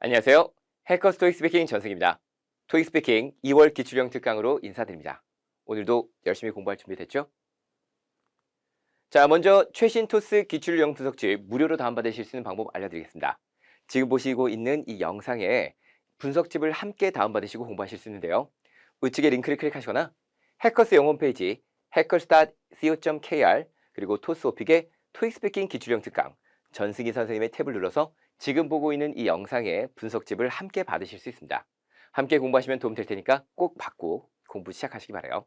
안녕하세요. 해커스 토익 스피킹 전승입니다. 토익 스피킹 2월 기출형 특강으로 인사드립니다. 오늘도 열심히 공부할 준비 됐죠? 자, 먼저 최신 토스 기출형 분석집 무료로 다운받으실 수 있는 방법 알려드리겠습니다. 지금 보시고 있는 이 영상에 분석집을 함께 다운받으시고 공부하실 수 있는데요. 우측에 링크를 클릭하시거나 해커스 영어 홈페이지 hackers.co.kr 그리고 토스 오픽의 토익 스피킹 기출형 특강 전승희 선생님의 탭을 눌러서 지금 보고 있는 이 영상의 분석집을 함께 받으실 수 있습니다. 함께 공부하시면 도움 될 테니까 꼭 받고 공부 시작하시기 바라요.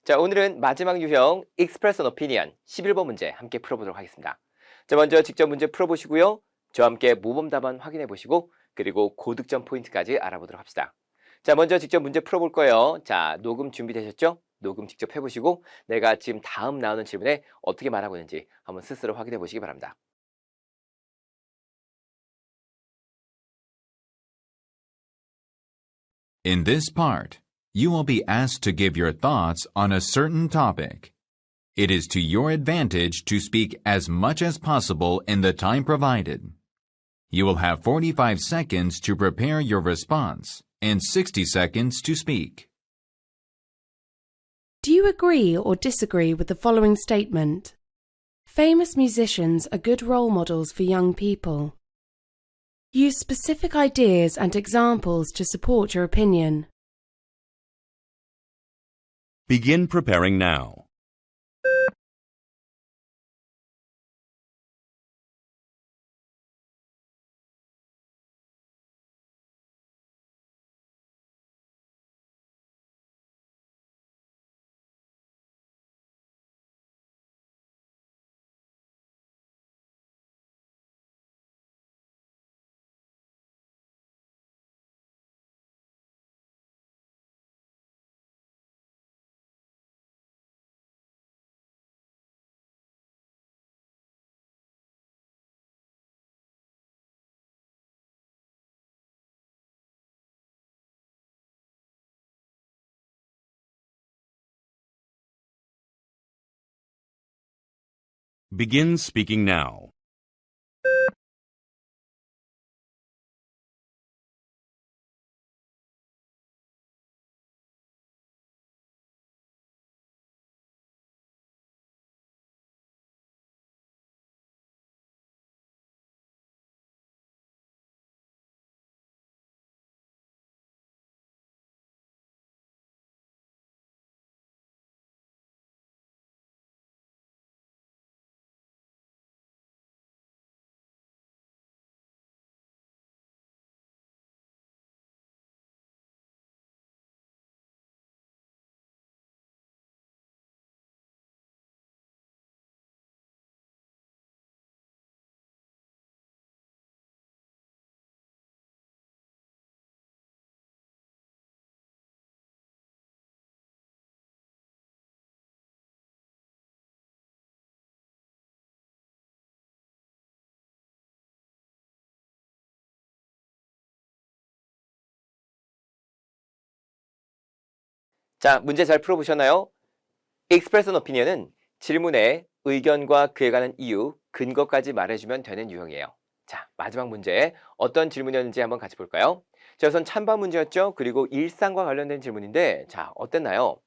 자, 오늘은 마지막 유형 Express an Opinion 11번 문제 함께 풀어보도록 하겠습니다. 자, 먼저 직접 문제 풀어보시고요. 저와 함께 모범 답안 확인해 보시고 그리고 고득점 포인트까지 알아보도록 합시다. 자, 먼저 직접 문제 풀어볼 거예요. 자, 녹음 준비되셨죠? 녹음 직접 해보시고 내가 지금 다음 나오는 질문에 어떻게 말하고 있는지 한번 스스로 확인해 보시기 바랍니다. In this part, you will be asked to give your thoughts on a certain topic. It is to your advantage to speak as much as possible in the time provided. You will have 45 seconds to prepare your response and 60 seconds to speak. Do you agree or disagree with the following statement? Famous musicians are good role models for young people. Use specific ideas and examples to support your opinion. Begin preparing now. Begin speaking now. 자, 문제 잘 풀어보셨나요? Express an Opinion은 질문에 의견과 그에 관한 이유, 근거까지 말해주면 되는 유형이에요. 자, 마지막 문제 어떤 질문이었는지 한번 같이 볼까요? 자, 우선 찬반 문제였죠. 그리고 일상과 관련된 질문인데 자, 어땠나요?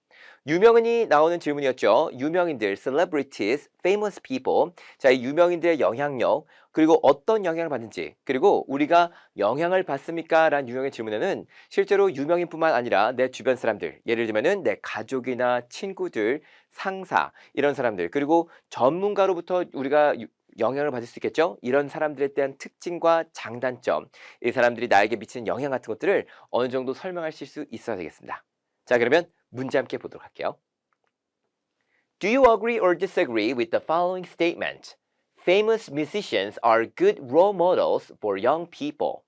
유명인이 나오는 질문이었죠. 유명인들, celebrities, famous people. 자, 이 유명인들의 영향력, 그리고 어떤 영향을 받는지, 그리고 우리가 영향을 받습니까? 라는 유형의 질문에는 실제로 유명인뿐만 아니라 내 주변 사람들, 예를 들면은 내 가족이나 친구들, 상사, 이런 사람들, 그리고 전문가로부터 우리가 영향을 받을 수 있겠죠? 이런 사람들에 대한 특징과 장단점, 이 사람들이 나에게 미치는 영향 같은 것들을 어느 정도 설명하실 수 있어야 되겠습니다. 자, 그러면 문제 함께 보도록 할게요. Do you agree or disagree with the following statement? Famous musicians are good role models for young people.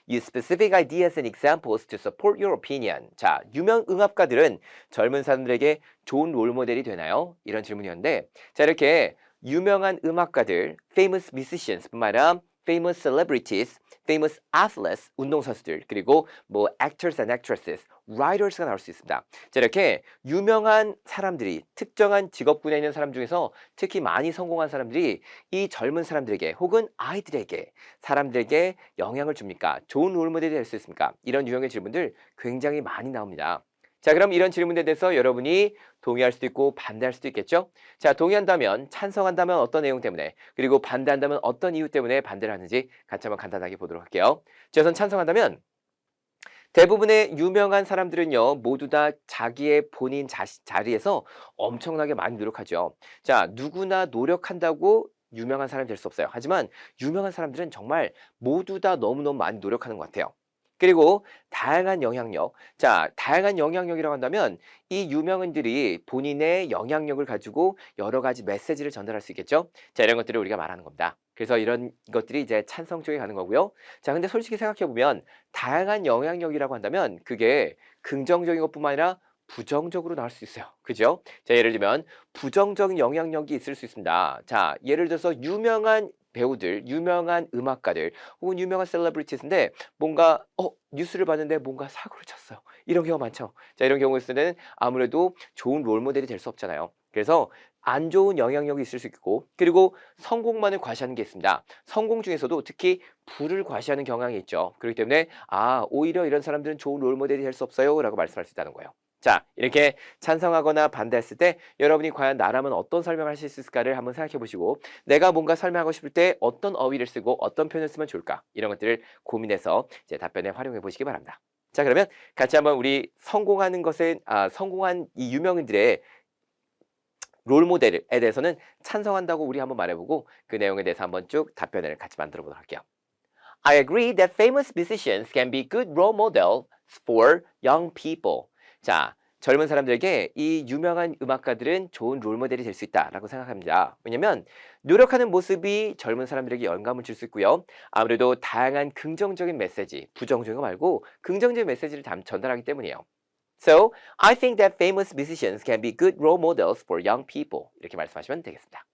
Use specific ideas and examples to support your opinion. 자, 유명 음악가들은 젊은 사람들에게 좋은 롤모델이 되나요? 이런 질문이었는데, 자, 이렇게 유명한 음악가들, famous musicians 뿐만 아니라 famous celebrities, famous athletes, 운동선수들, 그리고 뭐 actors and actresses, writers가 나올 수 있습니다. 자, 이렇게 유명한 사람들이 특정한 직업군에 있는 사람 중에서 특히 많이 성공한 사람들이 이 젊은 사람들에게 혹은 아이들에게 사람들에게 영향을 줍니까? 좋은 롤모델이 될 수 있습니까? 이런 유형의 질문들 굉장히 많이 나옵니다. 자, 그럼 이런 질문에 대해서 여러분이 동의할 수도 있고 반대할 수도 있겠죠? 자, 동의한다면, 찬성한다면 어떤 내용 때문에, 그리고 반대한다면 어떤 이유 때문에 반대를 하는지 같이 한번 간단하게 보도록 할게요. 자, 우선 찬성한다면 대부분의 유명한 사람들은요, 모두 다 자기의 본인 자리에서 엄청나게 많이 노력하죠. 자, 누구나 노력한다고 유명한 사람이 될 수 없어요. 하지만 유명한 사람들은 정말 모두 다 너무너무 많이 노력하는 것 같아요. 그리고 다양한 영향력. 자, 다양한 영향력이라고 한다면 이 유명인들이 본인의 영향력을 가지고 여러 가지 메시지를 전달할 수 있겠죠? 자, 이런 것들을 우리가 말하는 겁니다. 그래서 이런 것들이 이제 찬성 쪽에 가는 거고요. 자, 근데 솔직히 생각해 보면 다양한 영향력이라고 한다면 그게 긍정적인 것뿐만 아니라 부정적으로 나올 수 있어요. 그죠? 자, 예를 들면 부정적인 영향력이 있을 수 있습니다. 자, 예를 들어서 유명한 배우들, 유명한 음악가들, 혹은 유명한 셀러브리티스인데 뭔가 뉴스를 봤는데 뭔가 사고를 쳤어요. 이런 경우가 많죠. 자, 이런 경우에는 아무래도 좋은 롤모델이 될 수 없잖아요. 그래서 안 좋은 영향력이 있을 수 있고, 그리고 성공만을 과시하는 게 있습니다. 성공 중에서도 특히 부를 과시하는 경향이 있죠. 그렇기 때문에 오히려 이런 사람들은 좋은 롤모델이 될 수 없어요 라고 말씀할 수 있다는 거예요. 자, 이렇게 찬성하거나 반대했을 때 여러분이 과연 나라면 어떤 설명을 하실 수 있을까를 한번 생각해 보시고, 내가 뭔가 설명하고 싶을 때 어떤 어휘를 쓰고 어떤 표현을 쓰면 좋을까, 이런 것들을 고민해서 이제 답변에 활용해 보시기 바랍니다. 자, 그러면 같이 한번 우리 성공하는 것에 성공한 이 유명인들의 롤모델에 대해서는 찬성한다고 우리 한번 말해보고 그 내용에 대해서 한번 쭉 답변을 같이 만들어 보도록 할게요. I agree that famous musicians can be good role models for young people. 자, 젊은 사람들에게 이 유명한 음악가들은 좋은 롤모델이 될 수 있다라고 생각합니다. 왜냐면 노력하는 모습이 젊은 사람들에게 영감을 줄 수 있고요. 아무래도 다양한 긍정적인 메시지, 부정적인 거 말고 긍정적인 메시지를 전달하기 때문이에요. So, I think that famous musicians can be good role models for young people. 이렇게 말씀하시면 되겠습니다.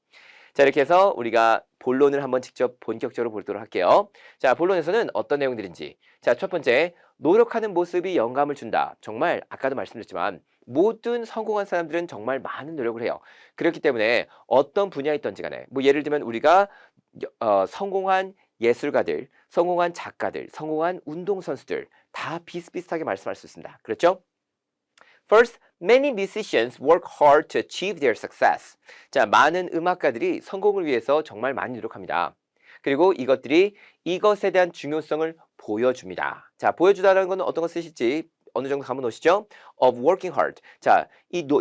자, 이렇게 해서 우리가 본론을 한번 직접 본격적으로 보도록 할게요. 자, 본론에서는 어떤 내용들인지. 자, 첫 번째, 노력하는 모습이 영감을 준다. 정말 아까도 말씀드렸지만 모든 성공한 사람들은 정말 많은 노력을 해요. 그렇기 때문에 어떤 분야에 있던지 간에 뭐 예를 들면 우리가 성공한 예술가들, 성공한 작가들, 성공한 운동선수들 다 비슷비슷하게 말씀할 수 있습니다. 그렇죠? First, many musicians work hard to achieve their success. 자, 많은 음악가들이 성공을 위해서 정말 많이 노력합니다. 그리고 이것들이 이것에 대한 중요성을 보여줍니다. 자, 보여주다라는 건 어떤 거 쓰실지 어느 정도 감은 오시죠? Of working hard. 자,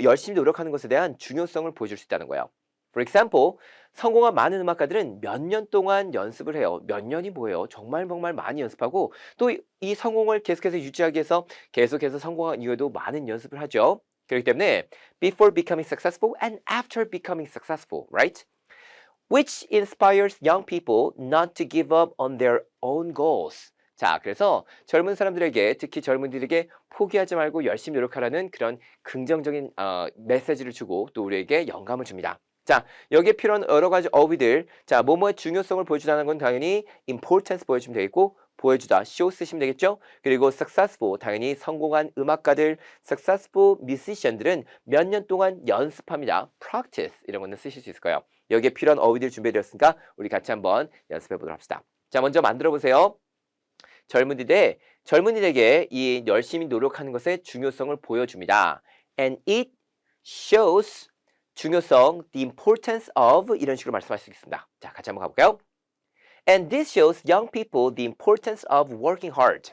열심히 노력하는 것에 대한 중요성을 보여줄 수 있다는 거예요. For example, 성공한 많은 음악가들은 몇 년 동안 연습을 해요. 몇 년이 뭐예요? 정말 많이 연습하고 또 이 성공을 계속해서 유지하기 위해서 계속해서 성공한 이후에도 많은 연습을 하죠. 그렇기 때문에 before becoming successful and after becoming successful, right? Which inspires young people not to give up on their own goals. 자, 그래서 젊은 사람들에게, 특히 젊은이들에게 포기하지 말고 열심히 노력하라는 그런 긍정적인 메시지를 주고 또 우리에게 영감을 줍니다. 자, 여기에 필요한 여러 가지 어휘들. 자, 뭐뭐의 중요성을 보여주다는 건 당연히 importance 보여주면 되겠고, 보여주다, show 쓰시면 되겠죠? 그리고 successful, 당연히 성공한 음악가들, successful musician들은 몇 년 동안 연습합니다. practice, 이런 거는 쓰실 수 있을 거예요. 여기에 필요한 어휘들 준비되었으니까 우리 같이 한번 연습해 보도록 합시다. 자, 먼저 만들어 보세요. 젊은이들에게 이 열심히 노력하는 것의 중요성을 보여줍니다. And it shows 중요성, the importance of 이런 식으로 말씀할 수 있습니다. 자, 같이 한번 가볼까요? And this shows young people the importance of working hard.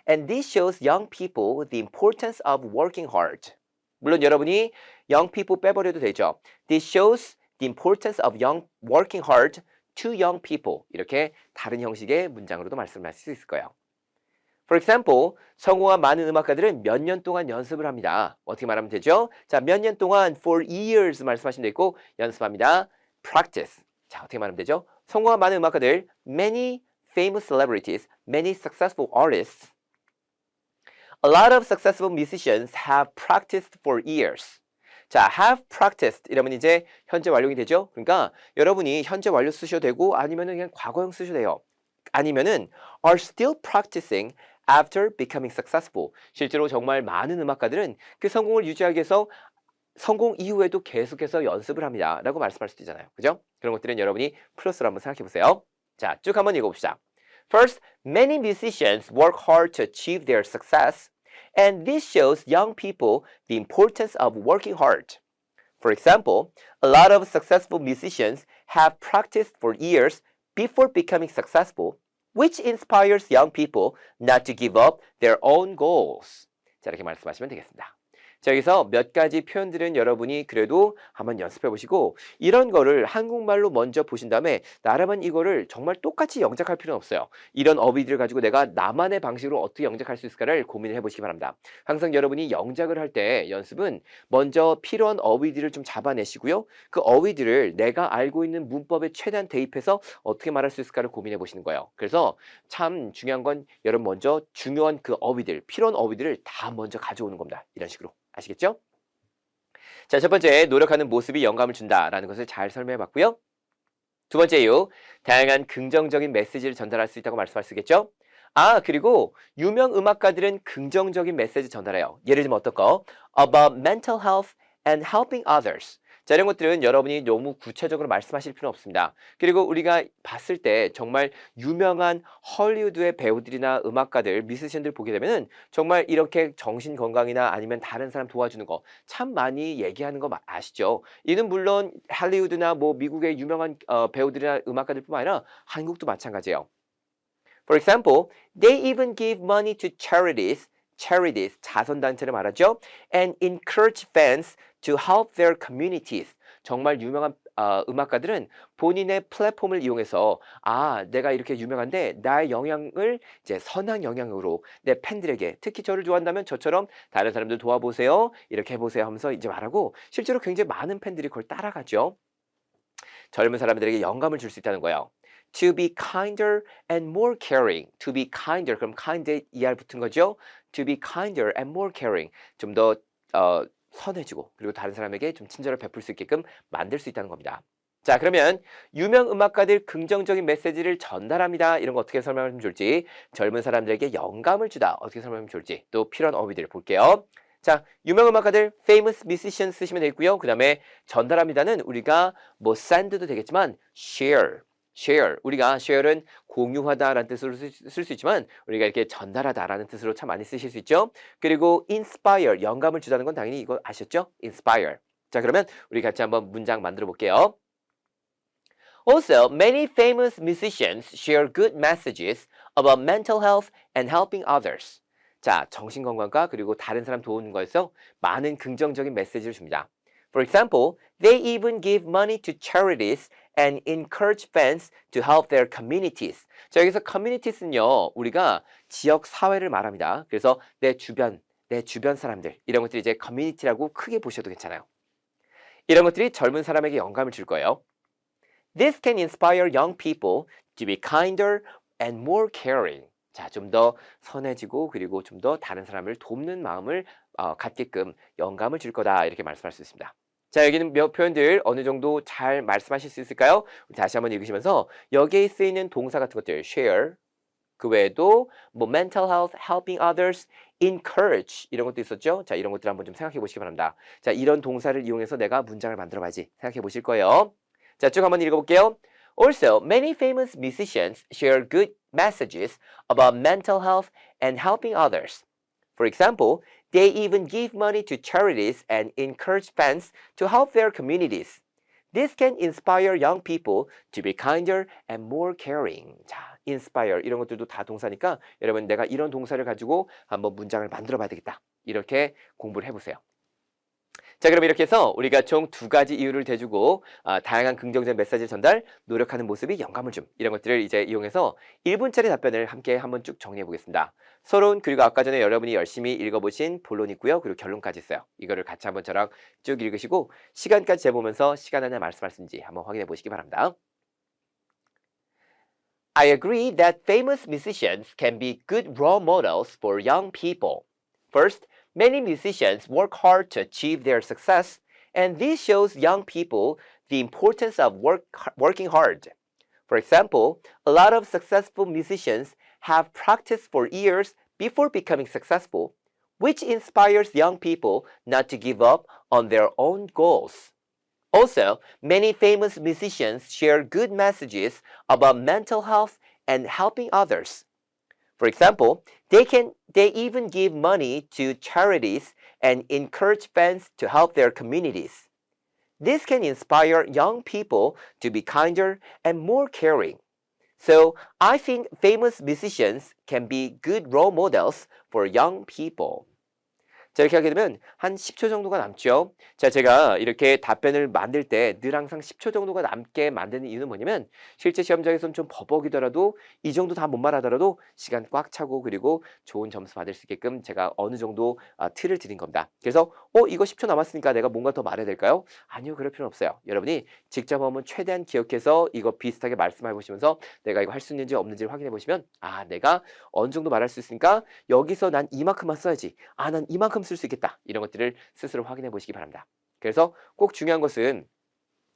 And this shows young people the importance of working hard. 물론 여러분이 young people 빼버려도 되죠. This shows the importance of working hard to young people. 이렇게 다른 형식의 문장으로도 말씀할 수 있을 거예요. For example, 성공한 많은 음악가들은 몇 년 동안 연습을 합니다. 어떻게 말하면 되죠? 자, 몇 년 동안 for years 말씀하시면 되고 연습합니다. Practice. 자, 어떻게 말하면 되죠? 성공한 많은 음악가들, many famous celebrities, many successful artists. A lot of successful musicians have practiced for years. 자, have practiced 이러면 이제 현재 완료이 되죠? 그러니까 여러분이 현재 완료 쓰셔도 되고 아니면은 그냥 과거형 쓰셔도 돼요. 아니면은 are still practicing after becoming successful. 실제로 정말 많은 음악가들은 그 성공을 유지하기 위해서 성공 이후에도 계속해서 연습을 합니다. 라고 말씀할 수도 있잖아요. 그죠? 그런 것들은 여러분이 플러스로 한번 생각해 보세요. 자, 쭉 한번 읽어봅시다. First, many musicians work hard to achieve their success, and this shows young people the importance of working hard. For example, a lot of successful musicians have practiced for years before becoming successful, which inspires young people not to give up their own goals. 자, 이렇게 말씀하시면 되겠습니다. 자, 여기서 몇 가지 표현들은 여러분이 그래도 한번 연습해 보시고 이런 거를 한국말로 먼저 보신 다음에 나라면 이거를 정말 똑같이 영작할 필요는 없어요. 이런 어휘들을 가지고 내가 나만의 방식으로 어떻게 영작할 수 있을까를 고민을 해보시기 바랍니다. 항상 여러분이 영작을 할 때 연습은 먼저 필요한 어휘들을 좀 잡아내시고요. 그 어휘들을 내가 알고 있는 문법에 최대한 대입해서 어떻게 말할 수 있을까를 고민해 보시는 거예요. 그래서 참 중요한 건 여러분 먼저 중요한 그 어휘들, 필요한 어휘들을 다 먼저 가져오는 겁니다. 이런 식으로. 아시겠죠? 자, 첫 번째, 노력하는 모습이 영감을 준다라는 것을 잘 설명해 봤고요. 두 번째 이유, 다양한 긍정적인 메시지를 전달할 수 있다고 말씀할 수 있겠죠? 아, 그리고 유명 음악가들은 긍정적인 메시지 전달해요. 예를 들면 어떤 거? About mental health and helping others. 자, 이런 것들은 여러분이 너무 구체적으로 말씀하실 필요는 없습니다. 그리고 우리가 봤을 때 정말 유명한 헐리우드의 배우들이나 음악가들, 뮤지션들 보게 되면은 정말 이렇게 정신 건강이나 아니면 다른 사람 도와주는 거 참 많이 얘기하는 거 아시죠? 이는 물론 할리우드나 뭐 미국의 유명한 배우들이나 음악가들뿐만 아니라 한국도 마찬가지예요. For example, they even give money to charities, 자선단체를 말하죠. And encourage fans to help their communities. 정말 유명한 음악가들은 본인의 플랫폼을 이용해서 내가 이렇게 유명한데 나의 영향을 이제 선한 영향으로 내 팬들에게 특히 저를 좋아한다면 저처럼 다른 사람들 도와보세요. 이렇게 해보세요 하면서 이제 말하고 실제로 굉장히 많은 팬들이 그걸 따라가죠. 젊은 사람들에게 영감을 줄 수 있다는 거예요. To be kinder and more caring. To be kinder. 그럼 kind에 ER 붙은 거죠. To be kinder and more caring. 좀 더 선해지고 그리고 다른 사람에게 좀 친절을 베풀 수 있게끔 만들 수 있다는 겁니다. 자, 그러면 유명 음악가들 긍정적인 메시지를 전달합니다. 이런 거 어떻게 설명하면 좋을지, 젊은 사람들에게 영감을 주다 어떻게 설명하면 좋을지 또 필요한 어휘들 볼게요. 자, 유명 음악가들 famous musicians 쓰시면 되겠고요. 그 다음에 전달합니다는 우리가 뭐 send도 되겠지만 share. 우리가 share은 공유하다라는 뜻으로 쓸 수 있지만 우리가 이렇게 전달하다라는 뜻으로 참 많이 쓰실 수 있죠. 그리고 inspire, 영감을 주다는 건 당연히 이거 아셨죠? inspire. 자, 그러면 우리 같이 한번 문장 만들어 볼게요. Also, many famous musicians share good messages about mental health and helping others. 자, 정신건강과 그리고 다른 사람 도우는 거에서 많은 긍정적인 메시지를 줍니다. For example, they even give money to charities and encourage fans to help their communities. 자, 여기서 communities는요, 우리가 지역 사회를 말합니다. 그래서 내 주변 사람들, 이런 것들이 이제 community라고 크게 보셔도 괜찮아요. 이런 것들이 젊은 사람에게 영감을 줄 거예요. This can inspire young people to be kinder and more caring. 자, 좀 더 선해지고 그리고 좀 더 다른 사람을 돕는 마음을 갖게끔 영감을 줄 거다 이렇게 말씀할 수 있습니다. 자, 여기는 몇 표현들 어느 정도 잘 말씀하실 수 있을까요? 다시 한번 읽으시면서 여기에 쓰이는 동사 같은 것들 share, 그 외에도 뭐 mental health, helping others, encourage 이런 것도 있었죠? 자, 이런 것들 한번 좀 생각해 보시기 바랍니다. 자, 이런 동사를 이용해서 내가 문장을 만들어 봐야지 생각해 보실 거예요. 자, 쭉 한번 읽어볼게요. Also, many famous musicians share good messages about mental health and helping others. For example, they even give money to charities and encourage fans to help their communities. This can inspire young people to be kinder and more caring. 자, inspire 이런 것들도 다 동사니까 여러분 내가 이런 동사를 가지고 한번 문장을 만들어 봐야 되겠다. 이렇게 공부를 해보세요. 자, 그럼 이렇게 해서 우리가 총 두 가지 이유를 대주고 다양한 긍정적 메시지 전달, 노력하는 모습이 영감을 줌 이런 것들을 이제 이용해서 1분짜리 답변을 함께 한번 쭉 정리해 보겠습니다. 서론 그리고 아까 전에 여러분이 열심히 읽어보신 본론 있고요. 그리고 결론까지 있어요. 이거를 같이 한번 저랑 쭉 읽으시고 시간까지 재보면서 시간 안에 말씀할 수 있는지 한번 확인해 보시기 바랍니다. I agree that famous musicians can be good role models for young people. First, many musicians work hard to achieve their success, and this shows young people the importance of working hard. For example, a lot of successful musicians have practiced for years before becoming successful, which inspires young people not to give up on their own goals. Also, many famous musicians share good messages about mental health and helping others. For example, they even give money to charities and encourage fans to help their communities. This can inspire young people to be kinder and more caring. So, I think famous musicians can be good role models for young people. 자, 이렇게 하게 되면 한 10초 정도가 남죠. 자, 제가 이렇게 답변을 만들 때 늘 항상 10초 정도가 남게 만드는 이유는 뭐냐면 실제 시험장에서는 좀 버벅이더라도 이 정도 다 못 말하더라도 시간 꽉 차고 그리고 좋은 점수 받을 수 있게끔 제가 어느 정도 틀을 드린 겁니다. 그래서 이거 10초 남았으니까 내가 뭔가 더 말해야 될까요? 아니요, 그럴 필요는 없어요. 여러분이 직접 한번 최대한 기억해서 이거 비슷하게 말씀해 보시면서 내가 이거 할 수 있는지 없는지를 확인해 보시면 내가 어느 정도 말할 수 있으니까 여기서 난 이만큼만 써야지. 난 이만큼 쓸 수 있겠다. 이런 것들을 스스로 확인해 보시기 바랍니다. 그래서 꼭 중요한 것은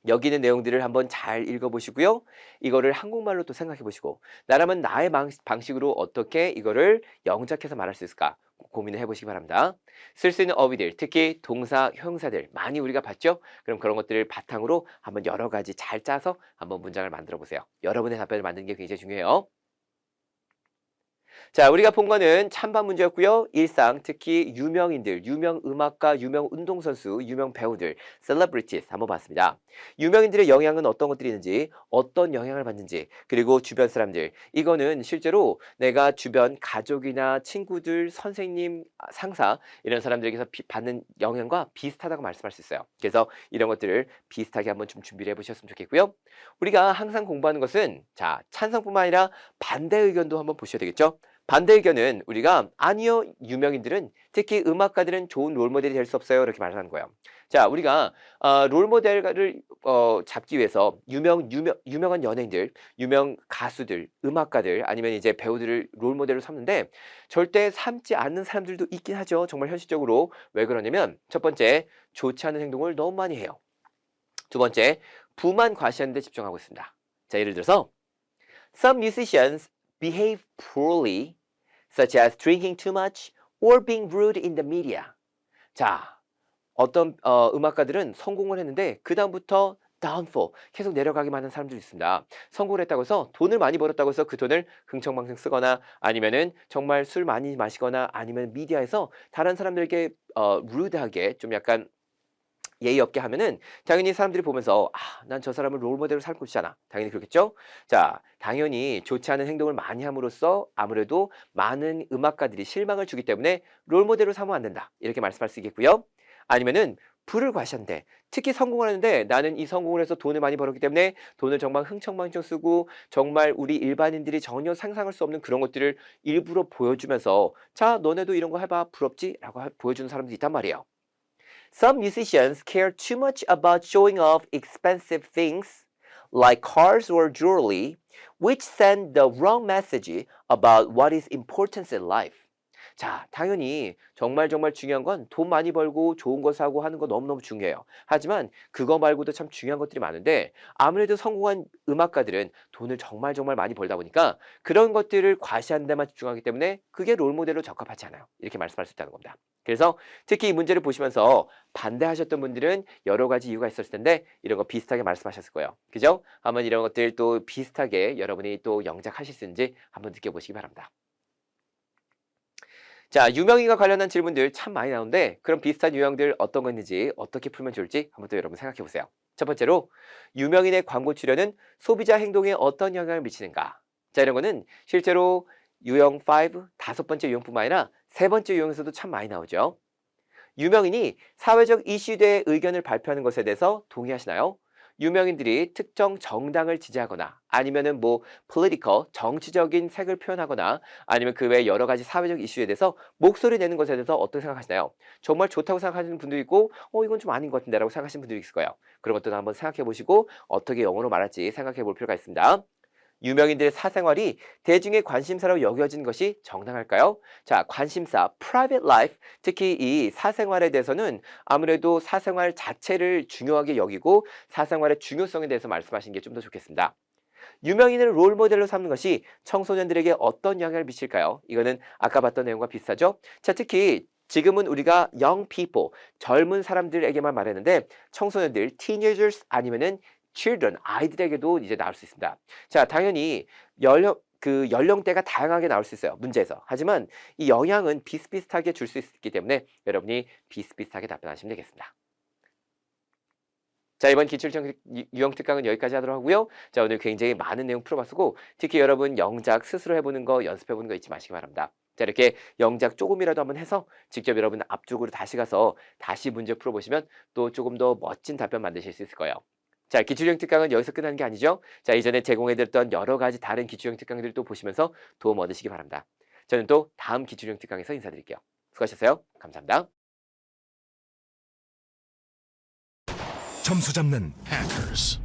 여기 있는 내용들을 한번 잘 읽어보시고요. 이거를 한국말로 또 생각해 보시고 나라면 나의 방식으로 어떻게 이거를 영작해서 말할 수 있을까 고민을 해보시기 바랍니다. 쓸 수 있는 어휘들, 특히 동사, 형용사들 많이 우리가 봤죠? 그럼 그런 것들을 바탕으로 한번 여러 가지 잘 짜서 한번 문장을 만들어 보세요. 여러분의 답변을 만드는 게 굉장히 중요해요. 자, 우리가 본 거는 찬반 문제였고요. 일상, 특히 유명인들, 유명 음악가, 유명 운동선수, 유명 배우들, celebrities 한번 봤습니다. 유명인들의 영향은 어떤 것들이 있는지, 어떤 영향을 받는지, 그리고 주변 사람들. 이거는 실제로 내가 주변 가족이나 친구들, 선생님, 상사 이런 사람들에게서 받는 영향과 비슷하다고 말씀할 수 있어요. 그래서 이런 것들을 비슷하게 한번 좀 준비를 해보셨으면 좋겠고요. 우리가 항상 공부하는 것은 자, 찬성뿐만 아니라 반대 의견도 한번 보셔야 되겠죠? 반대 의견은 우리가 아니요, 유명인들은 특히 음악가들은 좋은 롤모델이 될 수 없어요 이렇게 말하는 거예요. 자, 우리가 롤모델을 잡기 위해서 유명한 연예인들, 유명 가수들, 음악가들 아니면 이제 배우들을 롤모델로 삼는데 절대 삼지 않는 사람들도 있긴 하죠. 정말 현실적으로. 왜 그러냐면 첫 번째, 좋지 않은 행동을 너무 많이 해요. 두 번째, 부만 과시하는 데 집중하고 있습니다. 자, 예를 들어서 Some musicians behave poorly, such as drinking too much or being rude in the media. 자, 어떤 음악가들은 성공을 했는데 그 다음부터 downfall, 계속 내려가기만 하는 사람들이 있습니다. 성공을 했다고 해서 돈을 많이 벌었다고 해서 그 돈을 흥청망청 쓰거나 아니면은 정말 술 많이 마시거나 아니면 미디어에서 다른 사람들에게 rude하게 좀 약간 예의 없게 하면은 당연히 사람들이 보면서 난 저 사람을 롤모델로 삼고 있잖아. 당연히 그렇겠죠? 자, 당연히 좋지 않은 행동을 많이 함으로써 아무래도 많은 음악가들이 실망을 주기 때문에 롤모델로 삼으면 안 된다. 이렇게 말씀할 수 있겠고요. 아니면은 부를 과시한대. 특히 성공을 하는데 나는 이 성공을 해서 돈을 많이 벌었기 때문에 돈을 정말 흥청망청 쓰고 정말 우리 일반인들이 전혀 상상할 수 없는 그런 것들을 일부러 보여주면서 자, 너네도 이런 거 해봐. 부럽지? 라고 보여주는 사람들이 있단 말이에요. Some musicians care too much about showing off expensive things like cars or jewelry, which send the wrong message about what is important in life. 자, 당연히 정말 중요한 건 돈 많이 벌고 좋은 거 사고 하는 거 너무너무 중요해요. 하지만 그거 말고도 참 중요한 것들이 많은데 아무래도 성공한 음악가들은 돈을 정말 많이 벌다 보니까 그런 것들을 과시하는 데만 집중하기 때문에 그게 롤모델로 적합하지 않아요. 이렇게 말씀할 수 있다는 겁니다. 그래서 특히 이 문제를 보시면서 반대하셨던 분들은 여러 가지 이유가 있었을 텐데 이런 거 비슷하게 말씀하셨을 거예요. 그죠? 한번 이런 것들 또 비슷하게 여러분이 또 영작하실 수 있는지 한번 느껴보시기 바랍니다. 자, 유명인과 관련한 질문들 참 많이 나오는데 그럼 비슷한 유형들 어떤 거 있는지 어떻게 풀면 좋을지 한번 또 여러분 생각해 보세요. 첫 번째로 유명인의 광고 출연은 소비자 행동에 어떤 영향을 미치는가? 자, 이런 거는 실제로 유형 5, 다섯 번째 유형뿐만 아니라 세 번째 유형에서도 참 많이 나오죠. 유명인이 사회적 이슈에 의견을 발표하는 것에 대해서 동의하시나요? 유명인들이 특정 정당을 지지하거나 아니면은 political, 정치적인 색을 표현하거나 아니면 그 외 여러 가지 사회적 이슈에 대해서 목소리 내는 것에 대해서 어떻게 생각하시나요? 정말 좋다고 생각하시는 분도 있고 이건 좀 아닌 것 같은데 라고 생각하시는 분들이 있을 거예요. 그런 것도 한번 생각해 보시고 어떻게 영어로 말할지 생각해 볼 필요가 있습니다. 유명인들의 사생활이 대중의 관심사로 여겨진 것이 정당할까요? 자, 관심사, private life, 특히 이 사생활에 대해서는 아무래도 사생활 자체를 중요하게 여기고 사생활의 중요성에 대해서 말씀하시는 게 좀 더 좋겠습니다. 유명인을 롤 모델로 삼는 것이 청소년들에게 어떤 영향을 미칠까요? 이거는 아까 봤던 내용과 비슷하죠? 자, 특히 지금은 우리가 young people, 젊은 사람들에게만 말했는데 청소년들, teenagers 아니면은 children, 아이들에게도 이제 나올 수 있습니다. 자, 당연히 연령대가 다양하게 나올 수 있어요. 문제에서. 하지만 이 영향은 비슷비슷하게 줄 수 있기 때문에 여러분이 비슷비슷하게 답변하시면 되겠습니다. 자, 이번 기출형 유형 특강은 여기까지 하도록 하고요. 자, 오늘 굉장히 많은 내용 풀어봤고 특히 여러분 영작 스스로 해보는 거 연습해보는 거 잊지 마시기 바랍니다. 자, 이렇게 영작 조금이라도 한번 해서 직접 여러분 앞쪽으로 다시 가서 다시 문제 풀어보시면 또 조금 더 멋진 답변 만드실 수 있을 거예요. 자, 기출형 특강은 여기서 끝나는 게 아니죠. 자, 이전에 제공해드렸던 여러 가지 다른 기출형 특강들을 또 보시면서 도움 얻으시기 바랍니다. 저는 또 다음 기출형 특강에서 인사드릴게요. 수고하셨어요. 감사합니다. 점수 잡는 Hackers.